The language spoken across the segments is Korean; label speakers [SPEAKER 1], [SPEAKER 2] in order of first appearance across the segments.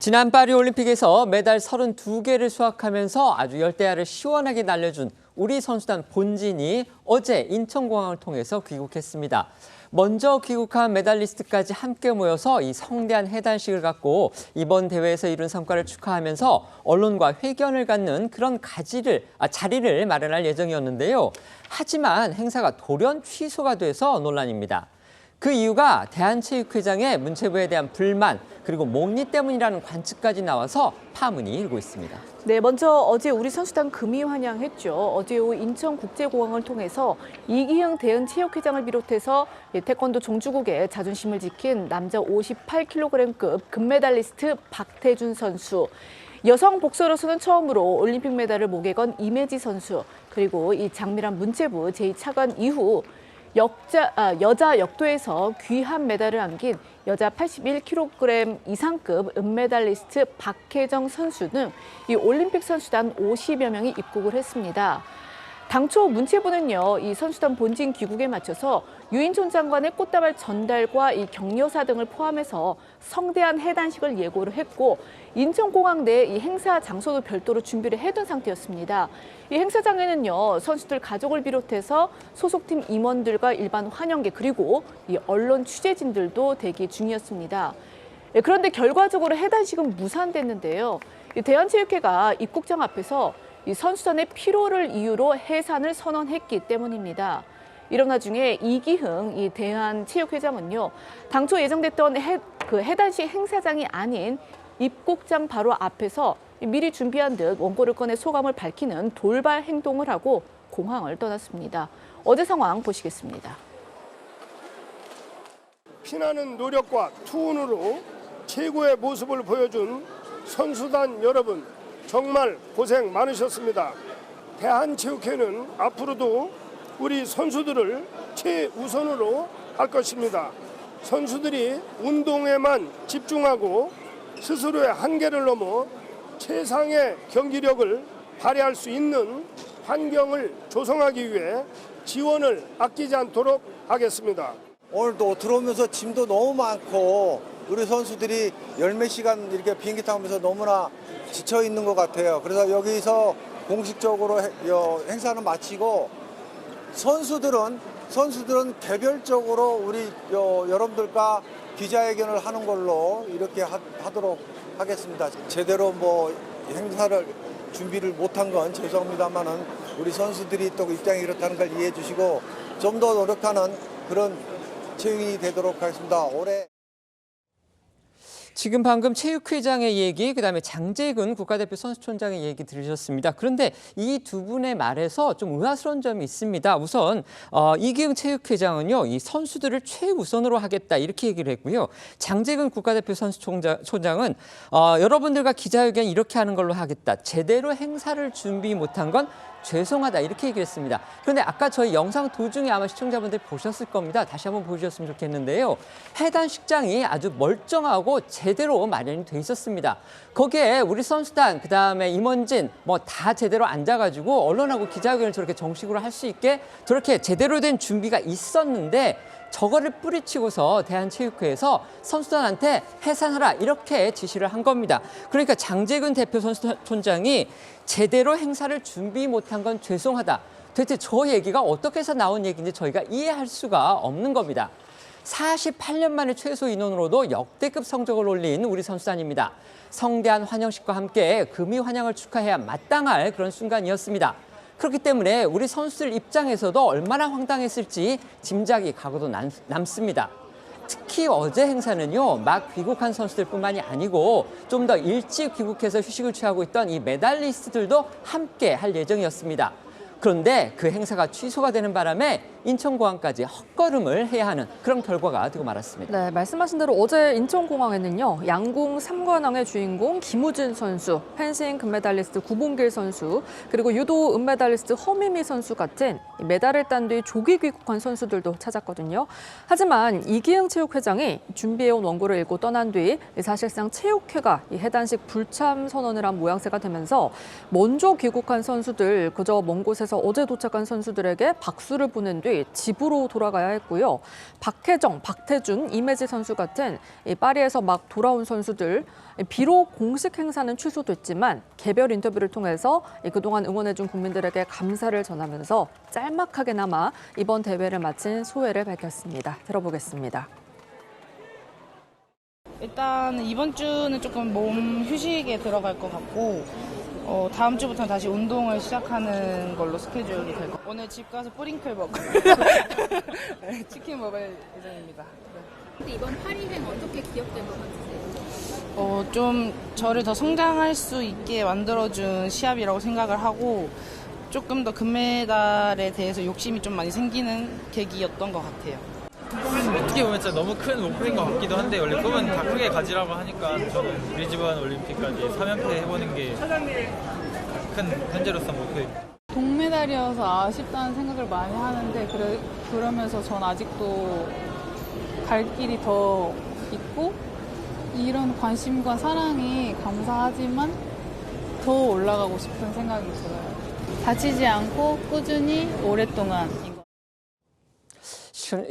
[SPEAKER 1] 지난 파리올림픽에서 메달 32개를 수확하면서 아주 열대야를 시원하게 날려준 우리 선수단 본진이 어제 인천공항을 통해서 귀국했습니다. 먼저 귀국한 메달리스트까지 함께 모여서 이 성대한 해단식을 갖고 이번 대회에서 이룬 성과를 축하하면서 언론과 회견을 갖는 그런 자리를 마련할 예정이었는데요. 하지만 행사가 돌연 취소가 돼서 논란입니다. 그 이유가 대한체육회장의 문체부에 대한 불만 그리고 목리 때문이라는 관측까지 나와서 파문이 일고 있습니다.
[SPEAKER 2] 네, 먼저 어제 우리 선수단 금이 환영했죠. 어제 오후 인천국제공항을 통해서 이기흥 대한체육회장을 비롯해서 태권도 종주국의 자존심을 지킨 남자 58kg급 금메달리스트 박태준 선수, 여성 복서로서는 처음으로 올림픽 메달을 목에 건 이매지 선수, 그리고 이 장미란 문체부 제2차관 이후 여자 역도에서 귀한 메달을 안긴 여자 81kg 이상급 은메달리스트 박혜정 선수 등 이 올림픽 선수단 50여 명이 입국을 했습니다. 당초 문체부는요, 이 선수단 본진 귀국에 맞춰서 유인촌 장관의 꽃다발 전달과 이 격려사 등을 포함해서 성대한 해단식을 예고를 했고, 인천공항 내 이 행사 장소도 별도로 준비를 해둔 상태였습니다. 이 행사장에는요, 선수들 가족을 비롯해서 소속팀 임원들과 일반 환영객 그리고 이 언론 취재진들도 대기 중이었습니다. 그런데 결과적으로 해단식은 무산됐는데요. 대한체육회가 입국장 앞에서 이 선수단의 피로를 이유로 해산을 선언했기 때문입니다. 이런 와중에 이기흥 이 대한체육회장은요, 당초 예정됐던 해단식 행사장이 아닌 입국장 바로 앞에서 미리 준비한 듯 원고를 꺼내 소감을 밝히는 돌발 행동을 하고 공항을 떠났습니다. 어제 상황 보시겠습니다.
[SPEAKER 3] 피나는 노력과 투혼으로 최고의 모습을 보여준 선수단 여러분, 정말 고생 많으셨습니다. 대한체육회는 앞으로도 우리 선수들을 최우선으로 할 것입니다. 선수들이 운동에만 집중하고 스스로의 한계를 넘어 최상의 경기력을 발휘할 수 있는 환경을 조성하기 위해 지원을 아끼지 않도록 하겠습니다.
[SPEAKER 4] 오늘도 들어오면서 짐도 너무 많고 우리 선수들이 열 몇 시간 이렇게 비행기 타면서 너무나 지쳐 있는 것 같아요. 그래서 여기서 공식적으로 행사는 마치고 선수들은 개별적으로 우리 여러분들과 기자회견을 하는 걸로 이렇게 하도록 하겠습니다. 제대로 행사를 준비를 못한 건 죄송합니다만은 우리 선수들이 또 입장이 그렇다는 걸 이해해 주시고 좀 더 노력하는 그런 체육이 되도록 하겠습니다. 올해
[SPEAKER 1] 지금 방금 체육회장의 얘기, 그다음에 장재근 국가대표 선수촌장의 얘기 들으셨습니다. 그런데 이 두 분의 말에서 좀 의아스러운 점이 있습니다. 우선 이기흥 체육회장은요, 이 선수들을 최우선으로 하겠다 이렇게 얘기를 했고요. 장재근 국가대표 선수촌장은 여러분들과 기자회견 이렇게 하는 걸로 하겠다. 제대로 행사를 준비 못한 건 죄송하다 이렇게 얘기했습니다. 그런데 아까 저희 영상 도중에 아마 시청자분들 보셨을 겁니다. 다시 한번 보여주셨으면 좋겠는데요. 해단식장이 아주 멀쩡하고 제대로 마련이 돼 있었습니다. 거기에 우리 선수단, 그다음에 임원진 다 제대로 앉아가지고 언론하고 기자회견을 저렇게 정식으로 할 수 있게 저렇게 제대로 된 준비가 있었는데 저거를 뿌리치고서 대한체육회에서 선수단한테 해산하라 이렇게 지시를 한 겁니다. 그러니까 장재근 대표 선수촌장이 제대로 행사를 준비 못한 건 죄송하다. 도대체 저 얘기가 어떻게 해서 나온 얘기인지 저희가 이해할 수가 없는 겁니다. 48년 만에 최소 인원으로도 역대급 성적을 올린 우리 선수단입니다. 성대한 환영식과 함께 금이 환영을 축하해야 마땅할 그런 순간이었습니다. 그렇기 때문에 우리 선수들 입장에서도 얼마나 황당했을지 짐작이 가고도 남습니다. 특히 어제 행사는요, 막 귀국한 선수들뿐만이 아니고 좀 더 일찍 귀국해서 휴식을 취하고 있던 이 메달리스트들도 함께 할 예정이었습니다. 그런데 그 행사가 취소가 되는 바람에 인천공항까지 헛걸음을 해야 하는 그런 결과가 되고 말았습니다.
[SPEAKER 5] 네, 말씀하신 대로 어제 인천공항에는요, 양궁 3관왕의 주인공 김우진 선수, 펜싱 금메달리스트 구봉길 선수, 그리고 유도 은메달리스트 허미미 선수 같은 메달을 딴 뒤 조기 귀국한 선수들도 찾았거든요. 하지만 이기흥 체육회장이 준비해온 원고를 읽고 떠난 뒤 사실상 체육회가 이 해단식 불참 선언을 한 모양새가 되면서 먼저 귀국한 선수들 그저 먼 곳에서 인천공항에서 어제 도착한 선수들에게 박수를 보낸 뒤 집으로 돌아가야 했고요. 박혜정, 박태준, 이매지 선수 같은 이 파리에서 막 돌아온 선수들, 비록 공식 행사는 취소됐지만 개별 인터뷰를 통해서 그동안 응원해준 국민들에게 감사를 전하면서 짤막하게나마 이번 대회를 마친 소회를 밝혔습니다. 들어보겠습니다.
[SPEAKER 6] 일단 이번 주는 조금 몸 휴식에 들어갈 것 같고 다음 주부터는 다시 운동을 시작하는 걸로 스케줄이 될 것 같아요. 오늘 집 가서 뿌링클 먹고 네, 치킨 먹을 예정입니다. 네.
[SPEAKER 7] 근데 이번 파리행 어떻게 기억될 것 같으세요?
[SPEAKER 6] 좀 저를 더 성장할 수 있게 만들어준 시합이라고 생각을 하고 조금 더 금메달에 대해서 욕심이 좀 많이 생기는 계기였던 것 같아요.
[SPEAKER 8] 어떻게 보면 진짜 너무 큰 목표인 것 같기도 한데 원래 꿈은 다 크게 가지라고 하니까 저는 리즈번 올림픽까지 3연패 해보는 게 큰 현재로서 목표입니다.
[SPEAKER 9] 동메달이어서 아쉽다는 생각을 많이 하는데 그러면서 전 아직도 갈 길이 더 있고 이런 관심과 사랑이 감사하지만 더 올라가고 싶은 생각이 들어요. 다치지 않고 꾸준히 오랫동안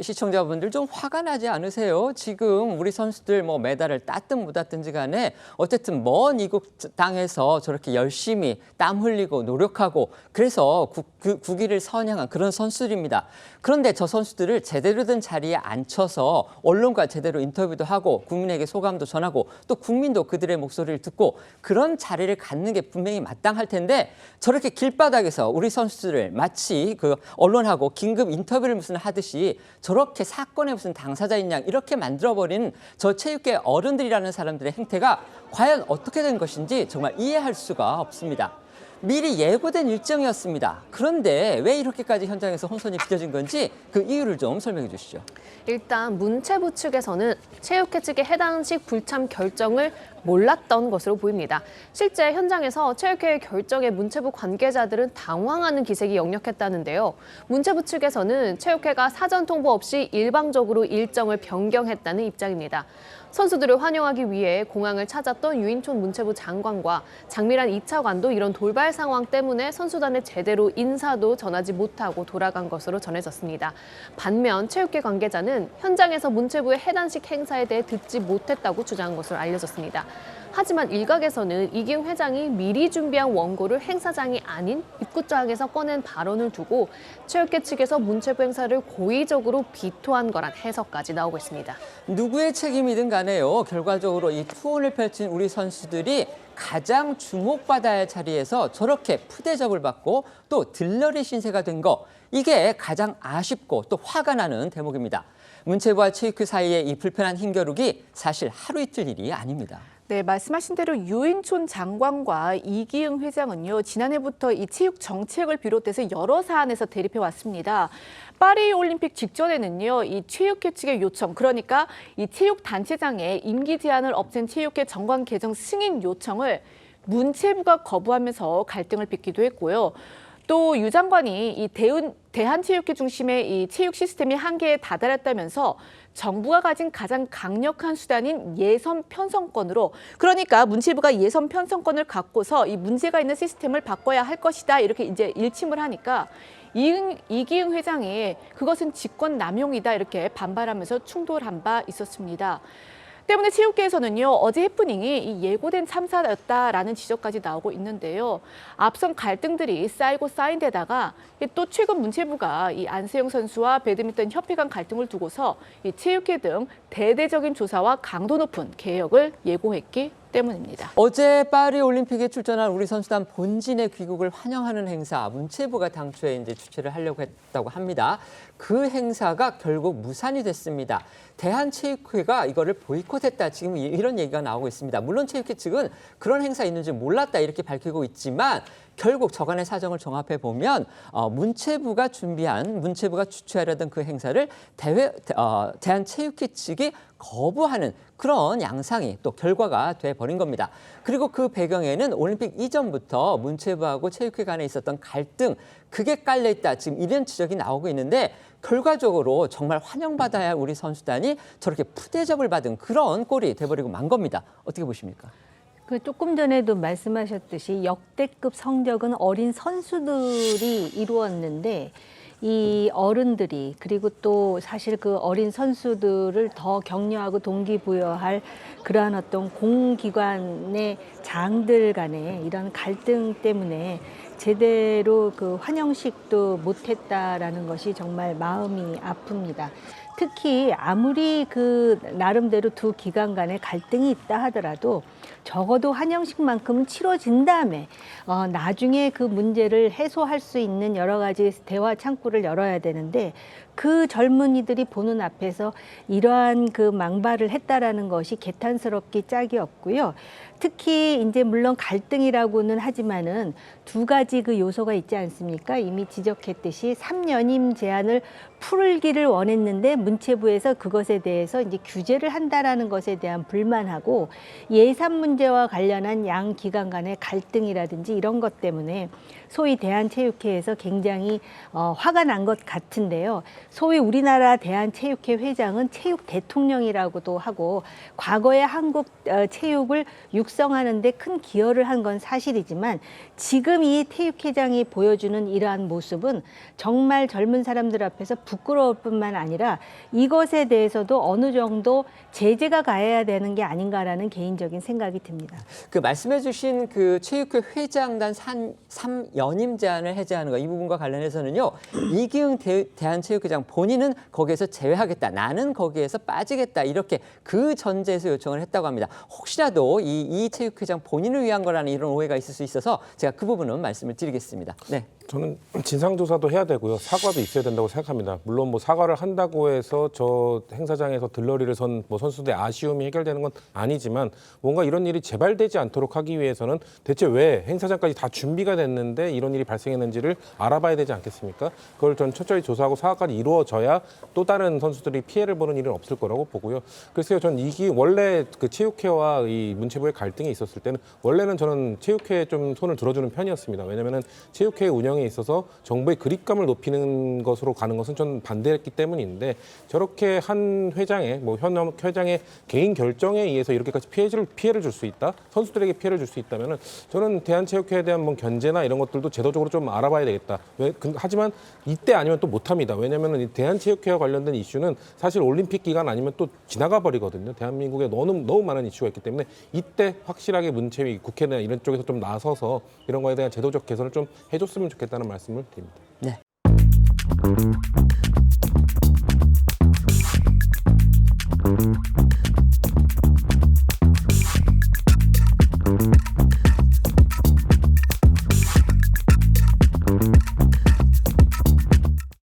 [SPEAKER 1] 시청자분들 좀 화가 나지 않으세요? 지금 우리 선수들 뭐 메달을 땄든 못 땄든지 간에 어쨌든 먼 이국 땅에서 저렇게 열심히 땀 흘리고 노력하고 그래서 국위를 선양한 그런 선수들입니다. 그런데 저 선수들을 제대로 된 자리에 앉혀서 언론과 제대로 인터뷰도 하고 국민에게 소감도 전하고 또 국민도 그들의 목소리를 듣고 그런 자리를 갖는 게 분명히 마땅할 텐데 저렇게 길바닥에서 우리 선수들을 마치 그 언론하고 긴급 인터뷰를 무슨 하듯이 저렇게 사건의 무슨 당사자인 양 이렇게 만들어버린 저 체육계 어른들이라는 사람들의 행태가 과연 어떻게 된 것인지 정말 이해할 수가 없습니다. 미리 예고된 일정이었습니다. 그런데 왜 이렇게까지 현장에서 혼선이 빚어진 건지 그 이유를 좀 설명해 주시죠.
[SPEAKER 10] 일단 문체부 측에서는 체육회 측의 해당식 불참 결정을 몰랐던 것으로 보입니다. 실제 현장에서 체육회의 결정에 문체부 관계자들은 당황하는 기색이 역력했다는데요. 문체부 측에서는 체육회가 사전 통보 없이 일방적으로 일정을 변경했다는 입장입니다. 선수들을 환영하기 위해 공항을 찾았던 유인촌 문체부 장관과 장미란 2차관도 이런 돌발 상황 때문에 선수단에 제대로 인사도 전하지 못하고 돌아간 것으로 전해졌습니다. 반면 체육계 관계자는 현장에서 문체부의 해단식 행사에 대해 듣지 못했다고 주장한 것으로 알려졌습니다. 하지만 일각에서는 이기흥 회장이 미리 준비한 원고를 행사장이 아닌 입구장에서 꺼낸 발언을 두고 체육계 측에서 문체부 행사를 고의적으로 비토한 거란 해석까지 나오고 있습니다.
[SPEAKER 1] 누구의 책임이든 간에요. 결과적으로 이 투혼을 펼친 우리 선수들이 가장 주목받아야 할 자리에서 저렇게 푸대접을 받고 또 들러리 신세가 된 거 이게 가장 아쉽고 또 화가 나는 대목입니다. 문체부와 체육회 사이의 이 불편한 힘겨루기 사실 하루 이틀 일이 아닙니다.
[SPEAKER 2] 네, 말씀하신 대로 유인촌 장관과 이기흥 회장은요, 지난해부터 이 체육 정책을 비롯해서 여러 사안에서 대립해 왔습니다. 파리 올림픽 직전에는요, 이 체육회 측의 요청, 그러니까 이 체육 단체장의 임기 제한을 없앤 체육회 정관 개정 승인 요청을 문체부가 거부하면서 갈등을 빚기도 했고요. 또 유 장관이 이 대한체육회 중심의 이 체육 시스템이 한계에 다다랐다면서 정부가 가진 가장 강력한 수단인 예선 편성권으로, 그러니까 문체부가 예선 편성권을 갖고서 이 문제가 있는 시스템을 바꿔야 할 것이다, 이렇게 이제 일침을 하니까 이기흥 회장이 그것은 직권 남용이다, 이렇게 반발하면서 충돌한 바 있었습니다. 때문에 체육계에서는요, 어제 해프닝이 이 예고된 참사였다라는 지적까지 나오고 있는데요. 앞선 갈등들이 쌓이고 쌓인 데다가 또 최근 문체부가 이 안세영 선수와 배드민턴 협회 간 갈등을 두고서 이 체육회 등 대대적인 조사와 강도 높은 개혁을 예고했기 때문입니다.
[SPEAKER 1] 어제 파리 올림픽에 출전한 우리 선수단 본진의 귀국을 환영하는 행사, 문체부가 당초에 이제 주최를 하려고 했다고 합니다. 그 행사가 결국 무산이 됐습니다. 대한체육회가 이거를 보이콧했다, 지금 이런 얘기가 나오고 있습니다. 물론 체육회 측은 그런 행사 있는지 몰랐다 이렇게 밝히고 있지만 결국 저간의 사정을 종합해 보면 문체부가 주최하려던 그 행사를 대한체육회 측이 거부하는 그런 양상이 또 결과가 돼버린 겁니다. 그리고 그 배경에는 올림픽 이전부터 문체부하고 체육회 간에 있었던 갈등, 그게 깔려있다, 지금 이런 지적이 나오고 있는데 결과적으로 정말 환영받아야 할 우리 선수단이 저렇게 푸대접을 받은 그런 꼴이 돼버리고 만 겁니다. 어떻게 보십니까?
[SPEAKER 11] 그 조금 전에도 말씀하셨듯이 역대급 성적은 어린 선수들이 이루었는데 이 어른들이 그리고 또 사실 그 어린 선수들을 더 격려하고 동기부여할 그러한 어떤 공기관의 장들 간의 이런 갈등 때문에 제대로 그 환영식도 못했다라는 것이 정말 마음이 아픕니다. 특히 아무리 그 나름대로 두 기관 간에 갈등이 있다 하더라도 적어도 환영식만큼은 치러진 다음에 나중에 그 문제를 해소할 수 있는 여러 가지 대화 창구를 열어야 되는데 그 젊은이들이 보는 앞에서 이러한 그 망발을 했다라는 것이 개탄스럽기 짝이 없고요. 특히 이제 물론 갈등이라고는 하지만은 두 가지 그 요소가 있지 않습니까? 이미 지적했듯이 3연임 제한을 풀기를 원했는데 문체부에서 그것에 대해서 이제 규제를 한다라는 것에 대한 불만하고 예산 문제와 관련한 양 기관 간의 갈등이라든지 이런 것 때문에 소위 대한체육회에서 굉장히 화가 난 것 같은데요. 소위 우리나라 대한체육회 회장은 체육 대통령이라고도 하고 과거에 한국 체육을 육성하는 데 큰 기여를 한 건 사실이지만 지금 이 체육회장이 보여주는 이러한 모습은 정말 젊은 사람들 앞에서 부끄러울 뿐만 아니라 이것에 대해서도 어느 정도 제재가 가해야 되는 게 아닌가라는 개인적인 생각이 듭니다.
[SPEAKER 1] 그 말씀해 주신 그 체육회 회장단 3연임 제한을 해제하는 거 이 부분과 관련해서는요. 이기흥 대한체육회장 본인은 거기에서 제외하겠다. 나는 거기에서 빠지겠다. 이렇게 그 전제에서 요청을 했다고 합니다. 혹시라도 이 체육회장 본인을 위한 거라는 이런 오해가 있을 수 있어서 제가 그 부분은 말씀을 드리겠습니다. 네.
[SPEAKER 12] 저는 진상조사도 해야 되고요. 사과도 있어야 된다고 생각합니다. 물론 뭐 사과를 한다고 해서 저 행사장에서 들러리를 선 뭐 선수들의 아쉬움이 해결되는 건 아니지만 뭔가 이런 일이 재발되지 않도록 하기 위해서는 대체 왜 행사장까지 다 준비가 됐는데 이런 일이 발생했는지를 알아봐야 되지 않겠습니까? 그걸 전 철저히 조사하고 사과까지 이루어져야 또 다른 선수들이 피해를 보는 일은 없을 거라고 보고요. 글쎄요, 전 이게 원래 그 체육회와 이 문체부의 갈등이 있었을 때는 원래는 저는 체육회에 좀 손을 들어주는 편이었습니다. 왜냐면은 체육회 운영에 있어서 정부의 그립감을 높이는 것으로 가는 것은 전 반대했기 때문인데 저렇게 한 회장의 뭐 현 회장의 개인 결정에 의해서 이렇게까지 피해를 줄 수 있다, 선수들에게 피해를 줄 수 있다면은 저는 대한체육회에 대한 뭐 견제나 이런 것들도 제도적으로 좀 알아봐야 되겠다. 하지만 이때 아니면 또 못합니다. 왜냐하면 이 대한체육회와 관련된 이슈는 사실 올림픽 기간 아니면 또 지나가 버리거든요. 대한민국에 너무 많은 이슈가 있기 때문에 이때 확실하게 문체위, 국회나 이런 쪽에서 좀 나서서 이런 거에 대한 제도적 개선을 좀 해줬으면 좋겠다는 말씀을 드립니다.
[SPEAKER 1] 네.